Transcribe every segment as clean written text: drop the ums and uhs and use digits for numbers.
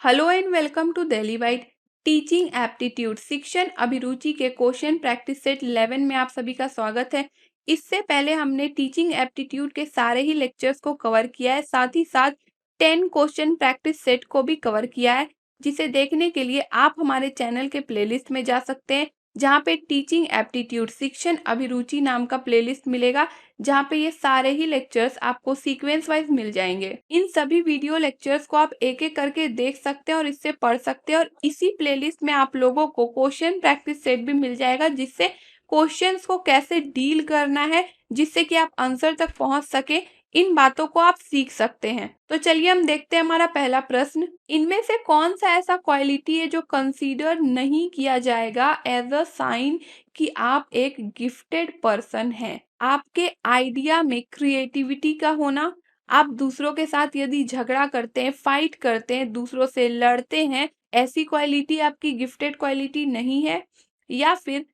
Hello and welcome to Delhi white teaching aptitude शिक्षण अभिरुचि के क्वेश्चन प्रैक्टिस सेट 11 में आप सभी का स्वागत है। इससे पहले हमने टीचिंग एप्टीट्यूड के सारे ही लेक्चर्स को कवर किया है, साथ ही साथ 10 क्वेश्चन प्रैक्टिस सेट को भी कवर किया है, जिसे देखने के लिए आप हमारे चैनल के प्लेलिस्ट में जा सकते हैं, जहाँ पे टीचिंग एप्टीट्यूड शिक्षण अभिरुचि नाम का प्लेलिस्ट मिलेगा, जहाँ पे ये सारे ही लेक्चर्स आपको सीक्वेंस वाइज मिल जाएंगे। इन सभी वीडियो लेक्चर्स को आप एक एक करके देख सकते हैं और इससे पढ़ सकते हैं, और इसी प्लेलिस्ट में आप लोगों को क्वेश्चन प्रैक्टिस सेट भी मिल जाएगा, जिससे क्वेश्चंस को कैसे डील करना है, जिससे कि आप आंसर तक पहुंच सके, इन बातों को आप सीख सकते हैं। तो चलिए हम देखते हैं हमारा पहला प्रश्न। इनमें से कौन सा ऐसा क्वालिटी है जो कंसीडर नहीं किया जाएगा एज अ साइन कि आप एक गिफ्टेड पर्सन हैं? आपके आइडिया में क्रिएटिविटी का होना, आप दूसरों के साथ यदि झगड़ा करते हैं, फाइट करते हैं, दूसरों से लड़ते हैं, ऐसी क्वालिटी आपकी गिफ्टेड क्वालिटी नहीं है। या फिर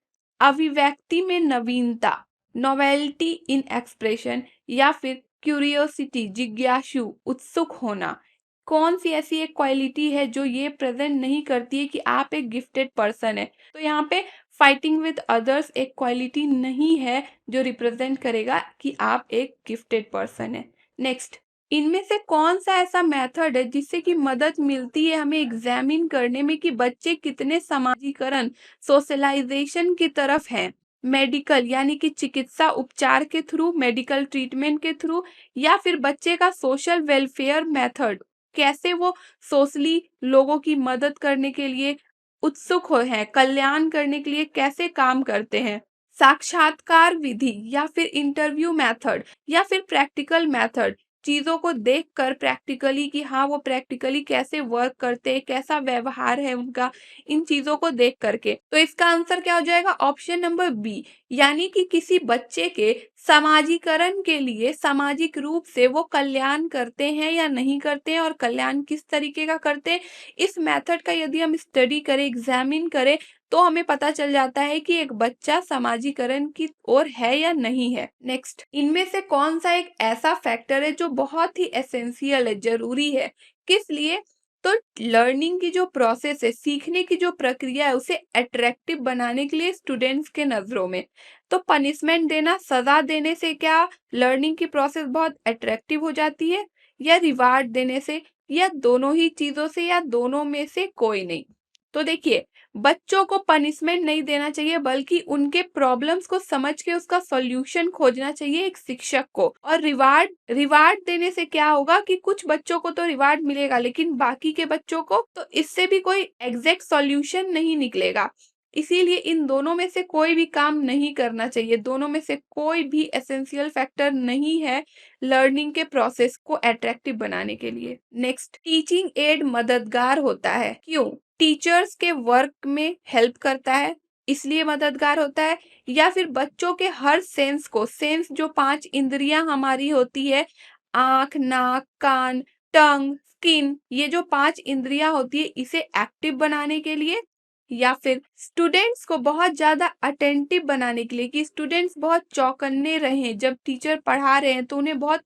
अभिव्यक्ति में नवीनता, नोवेल्टी इन एक्सप्रेशन, या फिर क्यूरियोसिटी, जिज्ञासु, उत्सुक होना। कौन सी ऐसी एक क्वालिटी है जो ये प्रेजेंट नहीं करती है कि आप एक गिफ्टेड पर्सन है? तो यहाँ पे फाइटिंग विद अदर्स एक क्वालिटी नहीं है जो रिप्रेजेंट करेगा कि आप एक गिफ्टेड पर्सन है। नेक्स्ट, इनमें से कौन सा ऐसा मेथड है जिससे कि मदद मिलती है हमें एग्जामिन करने में कि बच्चे कितने समाजीकरण, सोशलाइजेशन की तरफ हैं? मेडिकल यानी कि चिकित्सा उपचार के थ्रू, मेडिकल ट्रीटमेंट के थ्रू, या फिर बच्चे का सोशल वेलफेयर मेथड, कैसे वो सोशली लोगों की मदद करने के लिए उत्सुक हो हैं, कल्याण करने के लिए कैसे काम करते हैं? साक्षात्कार विधि, या फिर इंटरव्यू मेथड, या फिर प्रैक्टिकल मेथड, चीजों को देखकर प्रैक्टिकली कि हाँ वो प्रैक्टिकली कैसे वर्क करते हैं, कैसा व्यवहार है उनका, इन चीजों को देख करके। तो इसका आंसर क्या हो जाएगा? ऑप्शन नंबर बी, यानी कि किसी बच्चे के समाजीकरण के लिए सामाजिक रूप से वो कल्याण करते हैं या नहीं करते हैं, और कल्याण किस तरीके का करते हैं, इस मेथड का यदि हम स्टडी करें, एग्जामिन करें, तो हमें पता चल जाता है कि एक बच्चा समाजीकरण की ओर है या नहीं है। नेक्स्ट, इनमें से कौन सा एक ऐसा फैक्टर है जो बहुत ही एसेंशियल है, जरूरी है? किस लिए? तो लर्निंग की जो प्रोसेस है, सीखने की जो प्रक्रिया है, उसे अट्रैक्टिव बनाने के लिए स्टूडेंट्स के नजरों में। तो पनिशमेंट देना, सजा देने से क्या लर्निंग की प्रोसेस बहुत अट्रैक्टिव हो जाती है, या रिवार्ड देने से, या दोनों ही चीजों से, या दोनों में से कोई नहीं? तो देखिए, बच्चों को पनिशमेंट नहीं देना चाहिए, बल्कि उनके प्रॉब्लम्स को समझ के उसका सॉल्यूशन खोजना चाहिए एक शिक्षक को। और रिवार्ड रिवार्ड देने से क्या होगा कि कुछ बच्चों को तो रिवार्ड मिलेगा, लेकिन बाकी के बच्चों को तो इससे भी कोई एग्जैक्ट सॉल्यूशन नहीं निकलेगा। इसीलिए इन दोनों में से कोई भी काम नहीं करना चाहिए, दोनों में से कोई भी एसेंशियल फैक्टर नहीं है लर्निंग के प्रोसेस को अट्रैक्टिव बनाने के लिए। नेक्स्ट, टीचिंग एड मददगार होता है, क्यों? टीचर्स के वर्क में हेल्प करता है, इसलिए मददगार होता है? या फिर बच्चों के हर सेंस को, सेंस जो 5 इंद्रियां हमारी होती है, आंख, नाक, कान, टंग, स्किन, ये जो 5 इंद्रियां होती है, इसे एक्टिव बनाने के लिए? या फिर स्टूडेंट्स को बहुत ज्यादा अटेंटिव बनाने के लिए, कि स्टूडेंट्स बहुत चौकन्ने रहें, जब टीचर पढ़ा रहे हैं तो उन्हें बहुत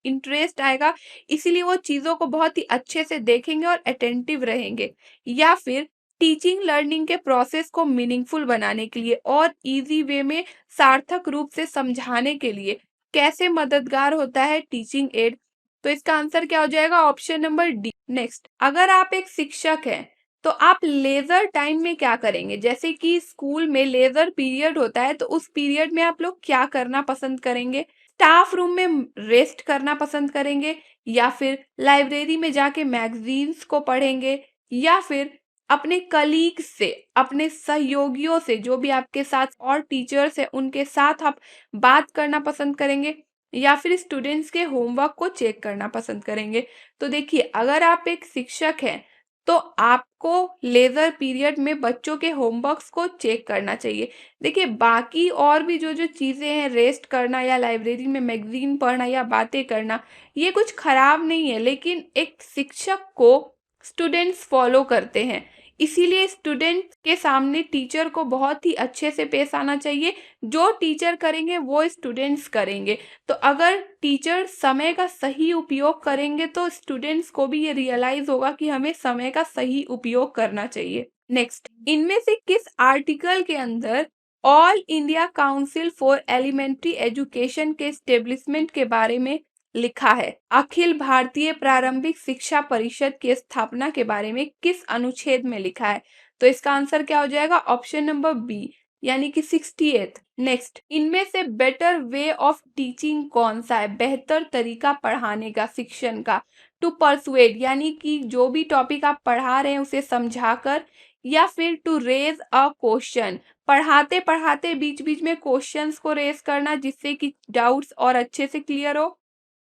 इंटरेस्ट आएगा, इसीलिए वो चीजों को बहुत ही अच्छे से देखेंगे और अटेंटिव रहेंगे? या फिर टीचिंग लर्निंग के प्रोसेस को मीनिंगफुल बनाने के लिए और इजी वे में सार्थक रूप से समझाने के लिए कैसे मददगार होता है टीचिंग एड? तो इसका आंसर क्या हो जाएगा? Option number D. नेक्स्ट, अगर आप एक शिक्षक हैं तो आप लेजर टाइम में क्या करेंगे? जैसे कि स्कूल में लेजर पीरियड होता है, तो उस पीरियड में आप लोग क्या करना पसंद करेंगे? स्टाफ रूम में रेस्ट करना पसंद करेंगे, या फिर लाइब्रेरी में जाके मैगजीन्स को पढ़ेंगे, या फिर अपने कलीग से, अपने सहयोगियों से, जो भी आपके साथ और टीचर्स हैं उनके साथ आप बात करना पसंद करेंगे, या फिर स्टूडेंट्स के होमवर्क को चेक करना पसंद करेंगे? तो देखिए, अगर आप एक शिक्षक हैं तो आपको लेजर पीरियड में बच्चों के होमवर्क्स को चेक करना चाहिए। देखिए, बाकी और भी जो जो चीज़ें हैं, रेस्ट करना या लाइब्रेरी में मैगजीन पढ़ना या बातें करना, ये कुछ खराब नहीं है, लेकिन एक शिक्षक को स्टूडेंट्स फॉलो करते हैं, इसीलिए स्टूडेंट के सामने टीचर को बहुत ही अच्छे से पेश आना चाहिए। जो टीचर करेंगे वो स्टूडेंट्स करेंगे। तो अगर टीचर समय का सही उपयोग करेंगे तो स्टूडेंट्स को भी ये रियलाइज होगा कि हमें समय का सही उपयोग करना चाहिए। नेक्स्ट, इनमें से किस आर्टिकल के अंदर All India Council for Elementary Education के एस्टेब्लिशमेंट के बारे में लिखा है? अखिल भारतीय प्रारंभिक शिक्षा परिषद की स्थापना के बारे में किस अनुच्छेद में लिखा है? तो इसका आंसर क्या हो जाएगा? ऑप्शन नंबर बी, यानी कि 68th। नेक्स्ट, इनमें से बेटर वे ऑफ टीचिंग कौन सा है? बेहतर तरीका पढ़ाने का, शिक्षण का। टू परसुएड, यानी कि जो भी टॉपिक आप पढ़ा रहे हैं उसे समझाकर, या फिर टू रेज अ क्वेश्चन, पढ़ाते पढ़ाते बीच बीच में क्वेश्चंस को रेज करना जिससे कि डाउट्स और अच्छे से क्लियर हो।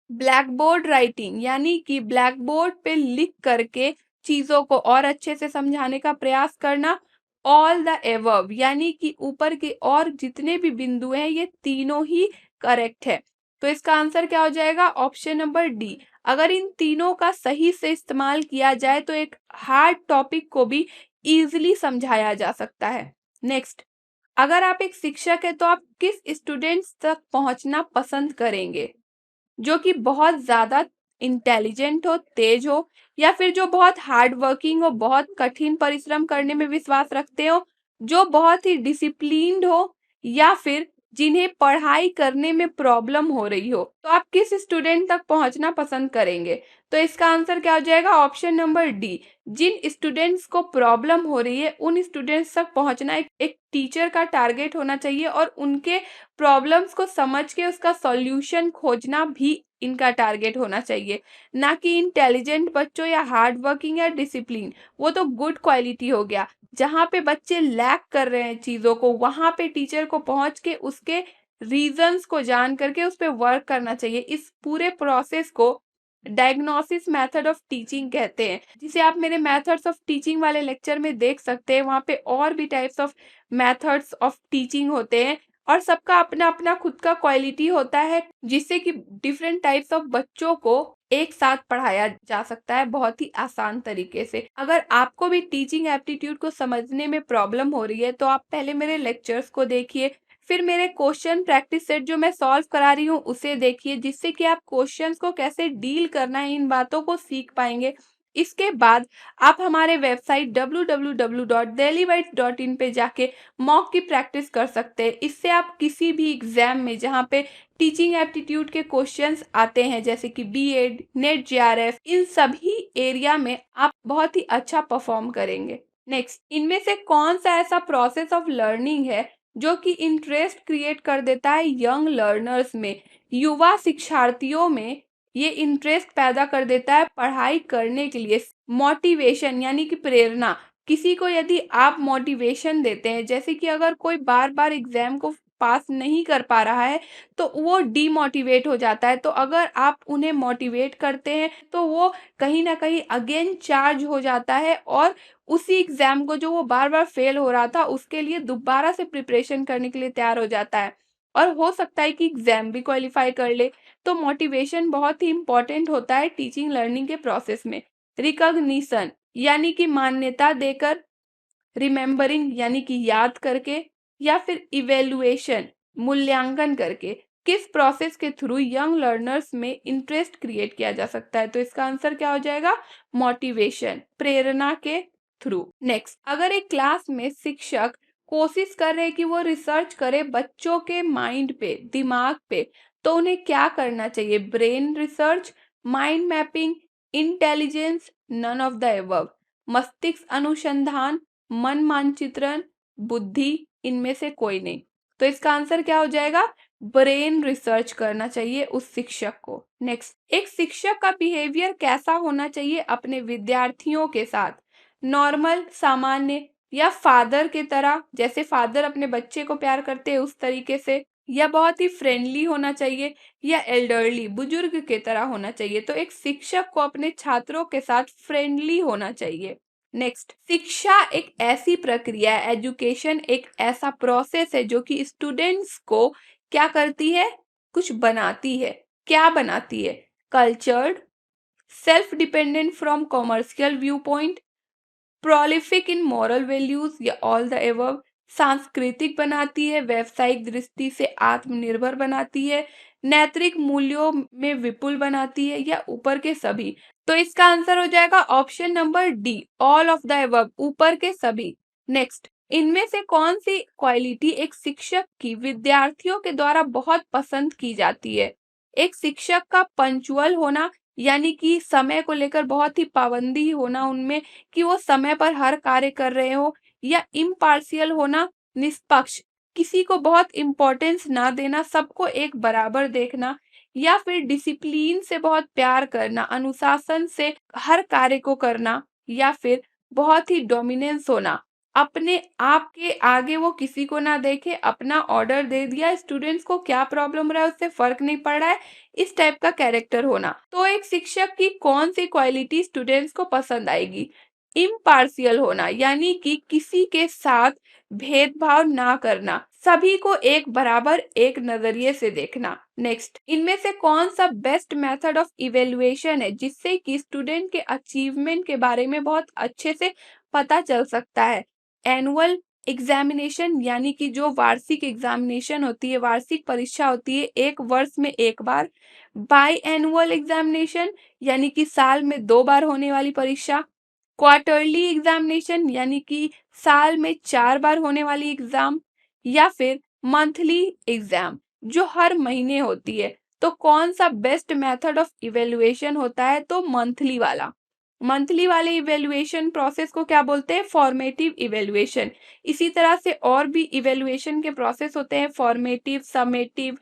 ब्लैक बोर्ड राइटिंग, यानी कि ब्लैक बोर्ड पे लिख करके चीजों को और अच्छे से समझाने का प्रयास करना। ऑल द एबव, यानी कि ऊपर के और जितने भी बिंदु हैं ये तीनों ही करेक्ट है। तो इसका आंसर क्या हो जाएगा? Option number D. अगर इन तीनों का सही से इस्तेमाल किया जाए तो एक हार्ड टॉपिक को भी इजीली समझाया जा सकता है। नेक्स्ट, अगर आप एक शिक्षक है तो आप किस स्टूडेंट्स तक पहुंचना पसंद करेंगे? जो कि बहुत ज़्यादा इंटेलिजेंट हो, तेज हो, या फिर जो बहुत हार्ड वर्किंग हो, बहुत कठिन परिश्रम करने में विश्वास रखते हो, जो बहुत ही डिसिप्लिन्ड हो, या फिर जिन्हें पढ़ाई करने में प्रॉब्लम हो रही हो। तो आप किस स्टूडेंट तक पहुंचना पसंद करेंगे? तो इसका आंसर क्या हो जाएगा? Option number D. जिन स्टूडेंट्स को प्रॉब्लम हो रही है उन स्टूडेंट्स तक पहुंचना एक टीचर का टारगेट होना चाहिए, और उनके प्रॉब्लम्स को समझ के उसका सॉल्यूशन खोजना भी इनका टारगेट होना चाहिए। ना कि इंटेलिजेंट बच्चों या हार्ड वर्किंग या डिसिप्लिन, वो तो गुड क्वालिटी हो गया। जहाँ पे बच्चे लैक कर रहे हैं चीज़ों को, वहाँ पे टीचर को पहुँच के उसके रीजंस को जान करके उस पे वर्क करना चाहिए। इस पूरे प्रोसेस को डायग्नोसिस मेथड ऑफ टीचिंग कहते हैं, जिसे आप मेरे मेथड्स ऑफ टीचिंग वाले लेक्चर में देख सकते हैं। वहाँ पे और भी types of methods of teaching होते हैं, और सबका अपना अपना खुद का क्वालिटी होता है, जिससे कि डिफरेंट टाइप्स ऑफ बच्चों को एक साथ पढ़ाया जा सकता है बहुत ही आसान तरीके से। अगर आपको भी टीचिंग एप्टीट्यूड को समझने में प्रॉब्लम हो रही है तो आप पहले मेरे लेक्चर्स को देखिए, फिर मेरे क्वेश्चन प्रैक्टिस सेट जो मैं सॉल्व करा रही हूँ उसे देखिए, जिससे कि आप क्वेश्चंस को कैसे डील करना है इन बातों को सीख पाएंगे। इसके बाद आप हमारे वेबसाइट www.delhibytes.in पे जाके मॉक की प्रैक्टिस कर सकते हैं। इससे आप किसी भी एग्जाम में जहाँ पे टीचिंग एप्टीट्यूड के क्वेश्चंस आते हैं, जैसे कि बीएड, नेट, जेआरएफ, इन सभी एरिया में आप बहुत ही अच्छा परफॉर्म करेंगे। नेक्स्ट, इनमें से कौन सा ऐसा प्रोसेस ऑफ लर्निंग है जो कि इंटरेस्ट क्रिएट कर देता है यंग लर्नर्स में, युवा शिक्षार्थियों में ये इंटरेस्ट पैदा कर देता है पढ़ाई करने के लिए? मोटिवेशन, यानी कि प्रेरणा। किसी को यदि आप मोटिवेशन देते हैं, जैसे कि अगर कोई बार बार एग्जाम को पास नहीं कर पा रहा है तो वो डीमोटिवेट हो जाता है। तो अगर आप उन्हें मोटिवेट करते हैं तो वो कहीं ना कहीं अगेन चार्ज हो जाता है, और उसी एग्जाम को जो वो बार बार फेल हो रहा था उसके लिए दोबारा से प्रिपरेशन करने के लिए तैयार हो जाता है, और हो सकता है कि एग्जाम भी क्वालिफाई कर ले। तो मोटिवेशन बहुत ही इंपॉर्टेंट होता है टीचिंग लर्निंग के प्रोसेस में। रिकॉग्निशन, यानी कि मान्यता देकर, रिमेम्बरिंग, यानी कि याद करके, या फिर इवेल्युएशन, मूल्यांकन करके, किस प्रोसेस के थ्रू यंग लर्नर्स में इंटरेस्ट क्रिएट किया जा सकता है? तो इसका आंसर क्या हो जाएगा? मोटिवेशन, प्रेरणा के थ्रू। नेक्स्ट, अगर एक क्लास में शिक्षक कोशिश कर रहे कि वो रिसर्च करे बच्चों के माइंड पे, दिमाग पे, तो उन्हें क्या करना चाहिए? Brain research, mind mapping, intelligence, none of the above, मस्तिष्क अनुसंधान, मन मानचित्रण, बुद्धि, इनमें से कोई नहीं। तो इसका आंसर क्या हो जाएगा? ब्रेन रिसर्च करना चाहिए उस शिक्षक को। नेक्स्ट, एक शिक्षक का बिहेवियर कैसा होना चाहिए अपने विद्यार्थियों के साथ? नॉर्मल, सामान्य, या फादर के तरह, जैसे फादर अपने बच्चे को प्यार करते हैं उस तरीके से, या बहुत ही फ्रेंडली होना चाहिए, या एल्डरली, बुजुर्ग के तरह होना चाहिए? तो एक शिक्षक को अपने छात्रों के साथ फ्रेंडली होना चाहिए। नेक्स्ट, शिक्षा एक ऐसी प्रक्रिया है, एजुकेशन एक ऐसा प्रोसेस है जो कि स्टूडेंट्स को क्या करती है? कुछ बनाती है। क्या बनाती है? Cultured, self dependent from commercial view point, prolific in moral values या ऑल द एबव, सांस्कृतिक बनाती है, व्यावसायिक दृष्टि से आत्मनिर्भर बनाती है, नैतिक मूल्यों में विपुल बनाती है, या ऊपर के सभी। तो इसका आंसर हो जाएगा option number D, all of the above, ऊपर के सभी। नेक्स्ट, इनमें से कौन सी क्वालिटी एक शिक्षक की विद्यार्थियों के द्वारा बहुत पसंद की जाती है? एक शिक्षक का पंक्चुअल होना, यानी कि समय को लेकर बहुत ही पाबंदी होना उनमें, कि वो समय पर हर कार्य कर रहे हो, या इम्पार्शियल होना, निष्पक्ष, किसी को बहुत इम्पोर्टेंस ना देना, सबको एक बराबर देखना, या फिर डिसिप्लिन से बहुत प्यार करना, अनुशासन से हर कार्य को करना, या फिर बहुत ही डोमिनेंस होना, अपने आप के आगे वो किसी को ना देखे, अपना ऑर्डर दे दिया, स्टूडेंट्स को क्या प्रॉब्लम रहा है उससे फर्क नहीं पड़ रहा है, इस टाइप का कैरेक्टर होना। तो एक शिक्षक की कौन सी क्वालिटी स्टूडेंट्स को पसंद आएगी? इम्पार्शियल होना, यानी कि किसी के साथ भेदभाव ना करना, सभी को एक बराबर एक नजरिए से देखना। नेक्स्ट, इनमें से कौन सा बेस्ट मेथड ऑफ इवेल्युएशन है जिससे कि स्टूडेंट के अचीवमेंट के बारे में बहुत अच्छे से पता चल सकता है? एनुअल एग्जामिनेशन, यानी कि जो वार्षिक एग्जामिनेशन होती है, वार्षिक परीक्षा होती है एक वर्ष में एक बार। बाई एनुअल एग्जामिनेशन, यानी कि साल में 2 बार होने वाली परीक्षा। क्वार्टरली एग्जामिनेशन, यानी कि साल में 4 बार होने वाली एग्जाम। या फिर मंथली एग्जाम, जो हर महीने होती है। तो कौन सा बेस्ट मेथड ऑफ इवेल्युएशन होता है? तो मंथली वाला। मंथली वाले इवेल्युएशन प्रोसेस को क्या बोलते हैं? Formative evaluation. इसी तरह से और भी इवेल्युएशन के प्रोसेस होते हैं, formative, summative,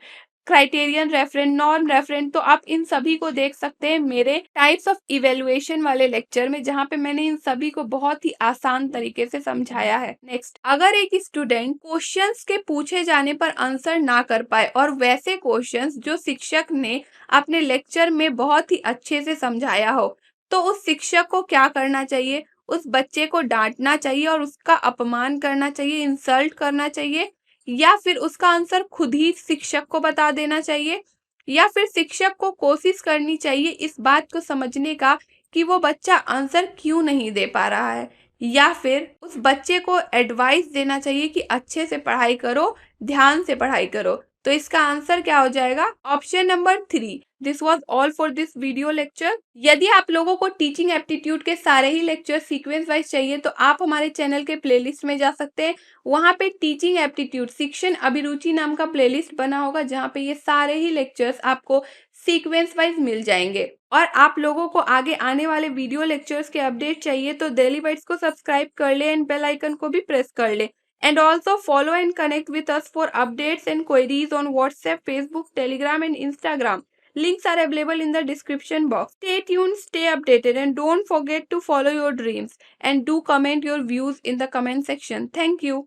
criterion referent, norm referent. तो आप इन सभी को देख सकते हैं मेरे टाइप्स ऑफ इवेल्युएशन वाले लेक्चर में, जहां पे मैंने इन सभी को बहुत ही आसान तरीके से समझाया है। नेक्स्ट, अगर एक स्टूडेंट क्वेश्चंस के पूछे जाने पर आंसर ना कर पाए, और वैसे क्वेश्चंस जो शिक्षक ने अपने लेक्चर में बहुत ही अच्छे से समझाया हो, तो उस शिक्षक को क्या करना चाहिए? उस बच्चे को डांटना चाहिए और उसका अपमान करना चाहिए, इंसल्ट करना चाहिए, या फिर उसका आंसर खुद ही शिक्षक को बता देना चाहिए, या फिर शिक्षक को कोशिश करनी चाहिए इस बात को समझने का कि वो बच्चा आंसर क्यों नहीं दे पा रहा है, या फिर उस बच्चे को एडवाइस देना चाहिए कि अच्छे से पढ़ाई करो, ध्यान से पढ़ाई करो। तो इसका आंसर क्या हो जाएगा? Option number 3। This was all for this video lecture. यदि आप लोगों को टीचिंग एप्टीट्यूड के सारे ही लेक्चर सीक्वेंस वाइज चाहिए, तो आप हमारे चैनल के प्लेलिस्ट में जा सकते हैं। वहां पे टीचिंग एप्टीट्यूड शिक्षण अभिरुचि नाम का प्लेलिस्ट बना होगा, जहां पे ये सारे ही लेक्चर्स आपको सीक्वेंस वाइज मिल जाएंगे। और आप लोगों को आगे आने वाले वीडियो लेक्चर्स के अपडेट चाहिए, तो डेली बाइट्स को सब्सक्राइब कर ले एंड बेल आइकन को भी प्रेस कर ले। And also follow and connect with us for updates and queries on WhatsApp, Facebook, Telegram, and Instagram. Links are available in the description box. Stay tuned, stay updated, and don't forget to follow your dreams. And do comment your views in the comment section. Thank you.